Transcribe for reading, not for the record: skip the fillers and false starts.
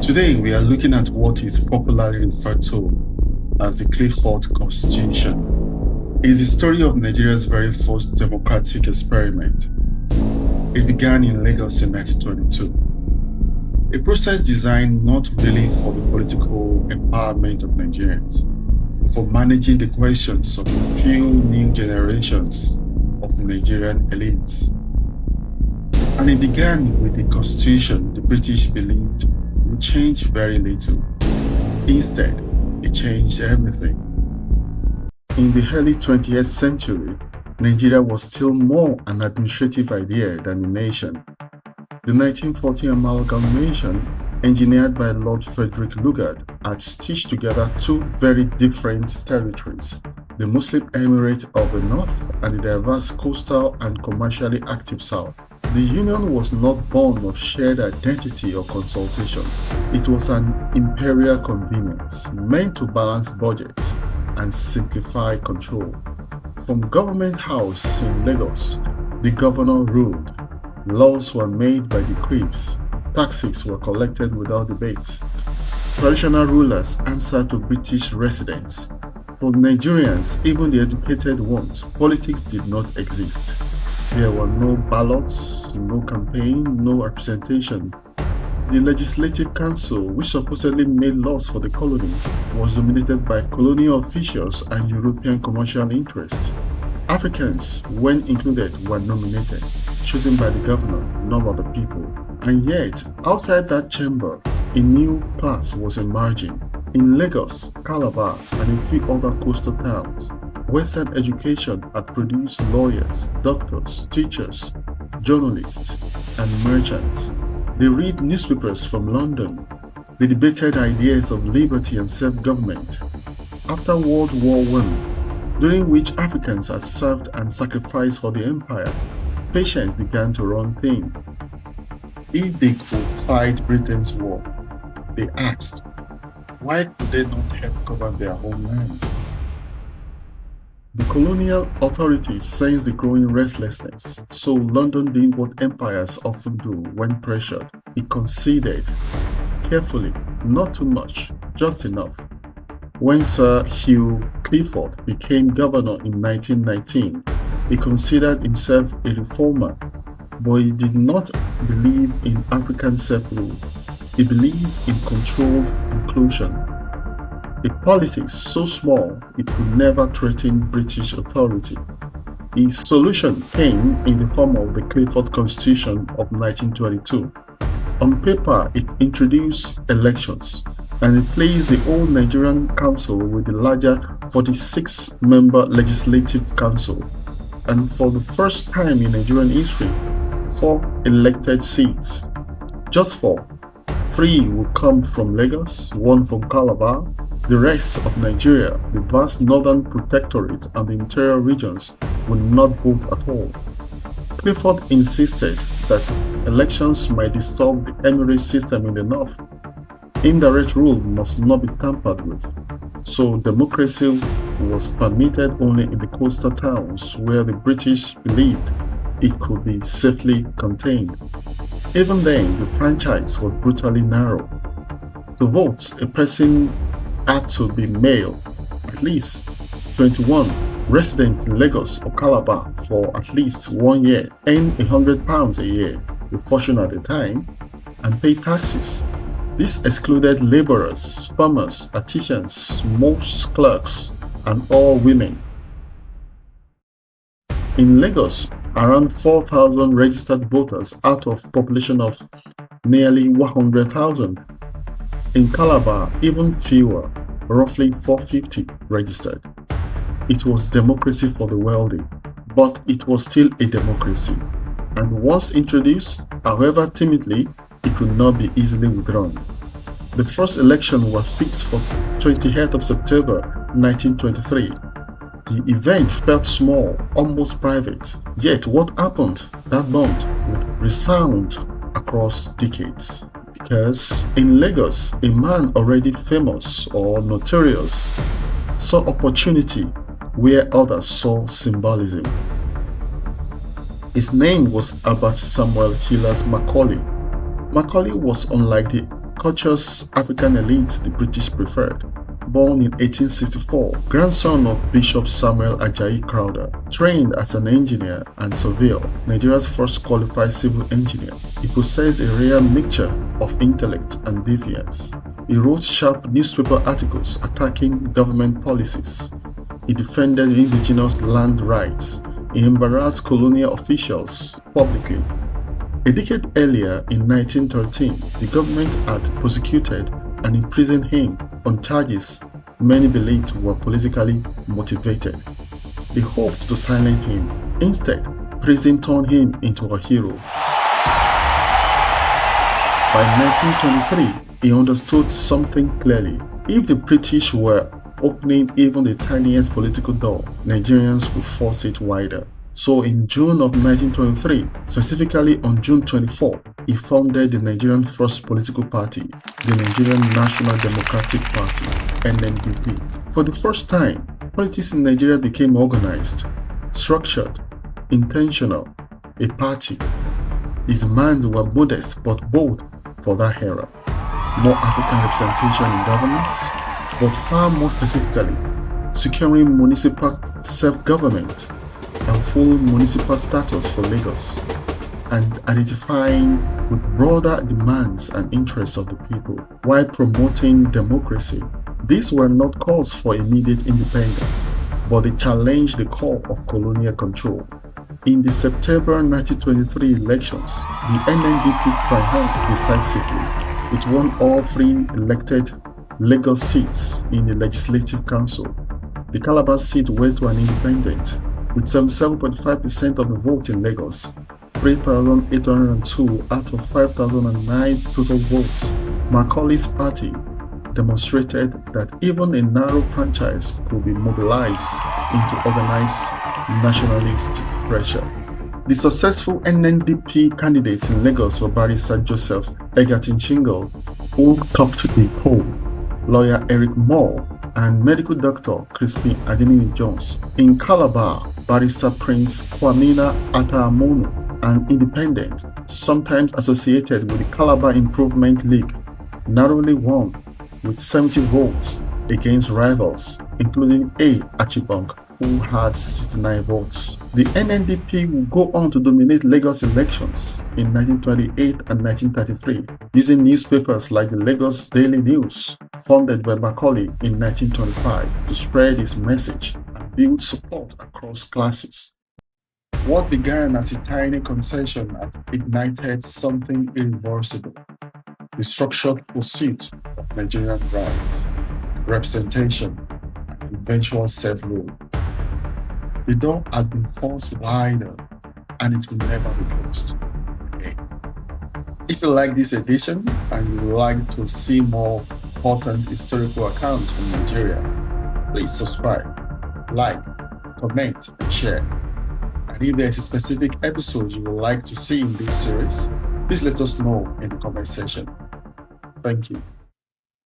Today, we are looking at what is popularly referred to as the Clifford Constitution. It is the story of Nigeria's very first democratic experiment. It began in Lagos in 1922, a process designed not really for the political empowerment of Nigerians, but for managing the questions of a few new generations of Nigerian elites. And it began with a constitution the British believed would change very little. Instead, it changed everything. In the early 20th century, Nigeria was still more an administrative idea than a nation. The 1940 Amalgamation, engineered by Lord Frederick Lugard, had stitched together two very different territories, the Muslim Emirate of the North and the diverse coastal and commercially active South. The union was not born of shared identity or consultation. It was an imperial convenience meant to balance budgets and simplify control. From Government House in Lagos, the governor ruled. Laws were made by decrees. Taxes were collected without debate. Traditional rulers answered to British residents. For Nigerians, even the educated ones, politics did not exist. There were no ballots, no campaign, no representation. The Legislative Council, which supposedly made laws for the colony, was dominated by colonial officials and European commercial interests. Africans, when included, were nominated, chosen by the governor, not by the people. And yet, outside that chamber, a new class was emerging. In Lagos, Calabar, and a few other coastal towns, Western education had produced lawyers, doctors, teachers, journalists, and merchants. They read newspapers from London. They debated ideas of liberty and self-government. After World War I, during which Africans had served and sacrificed for the empire, patients began to run thin. If they could fight Britain's war, they asked, why could they not help govern their homeland? The colonial authorities sensed the growing restlessness, so London did what empires often do when pressured. It conceded, carefully, not too much, just enough. When Sir Hugh Clifford became governor in 1919, he considered himself a reformer, but he did not believe in African self-rule. He believed in controlled inclusion. A politics so small it could never threaten British authority. His solution came in the form of the Clifford Constitution of 1922. On paper, it introduced elections and replaced the old Nigerian Council with the larger 46-member Legislative Council. And for the first time in Nigerian history, 4 elected seats. Just 4. 3 would come from Lagos, 1 from Calabar. The rest of Nigeria, the vast northern protectorate and the interior regions, would not vote at all. Clifford insisted that elections might disturb the emirate system in the north. Indirect rule must not be tampered with, so democracy was permitted only in the coastal towns where the British believed it could be safely contained. Even then, the franchise was brutally narrow. To vote, a person had to be male, at least 21, resident in Lagos or Calabar for at least 1 year, earn £100 a year, a fortune at the time, and pay taxes. This excluded laborers, farmers, artisans, most clerks, and all women. In Lagos, around 4,000 registered voters out of a population of nearly 100,000. In Calabar, even fewer, roughly 450 registered. It was democracy for the wealthy, but it was still a democracy. And once introduced, however timidly, it could not be easily withdrawn. The first election was fixed for 20th of September 1923. The event felt small, almost private. Yet what happened that month would resound across decades. Because in Lagos, a man already famous or notorious saw opportunity where others saw symbolism. His name was Herbert Samuel Macaulay. Macaulay was unlike the culture's African elites the British preferred. Born in 1864, grandson of Bishop Samuel Ajayi Crowther, trained as an engineer and surveyor, Nigeria's first qualified civil engineer, he possessed a rare mixture of intellect and defiance. He wrote sharp newspaper articles attacking government policies. He defended indigenous land rights. He embarrassed colonial officials publicly. A decade earlier, in 1913, the government had prosecuted and imprisoned him on charges many believed were politically motivated. They hoped to silence him. Instead, prison turned him into a hero. By 1923, he understood something clearly. If the British were opening even the tiniest political door, Nigerians would force it wider. So in June of 1923, specifically on June 24, he founded the Nigerian First Political Party, the Nigerian National Democratic Party, NNDP. For the first time, politics in Nigeria became organized, structured, intentional, a party. His demands were modest but bold for that era. More African representation in governance, but far more specifically, securing municipal self-government and full municipal status for Lagos, and identifying with broader demands and interests of the people while promoting democracy. These were not calls for immediate independence, but they challenged the core of colonial control. In the September 1923 elections, the NNDP triumphed decisively. It won all 3 elected Lagos seats in the Legislative Council. The Calabar seat went to an independent, with 77.5% of the vote in Lagos, 3,802 out of 5,009 total votes. Macaulay's party demonstrated that even a narrow franchise could be mobilized into organized nationalist pressure. The successful NNDP candidates in Lagos were Barrister Joseph Egerton-Chingle, who topped the poll, lawyer Eric Moore, and medical doctor Crispin Adenini-Jones. In Calabar, Barrister Prince Kwamina Atta-Amono, an independent, sometimes associated with the Calabar Improvement League, narrowly won with 70 votes against rivals, including A. Achibong, who had 69 votes. The NNDP would go on to dominate Lagos elections in 1928 and 1933, using newspapers like the Lagos Daily News, funded by Macaulay in 1925, to spread its message and build support across classes. What began as a tiny concession had ignited something irreversible: the structured pursuit of Nigerian rights, representation, and eventual self-rule. The door had been forced wider, and it will never be closed again. If you like this edition and you would like to see more important historical accounts from Nigeria, please subscribe, like, comment, and share. And if there is a specific episode you would like to see in this series, please let us know in the comment section. Thank you.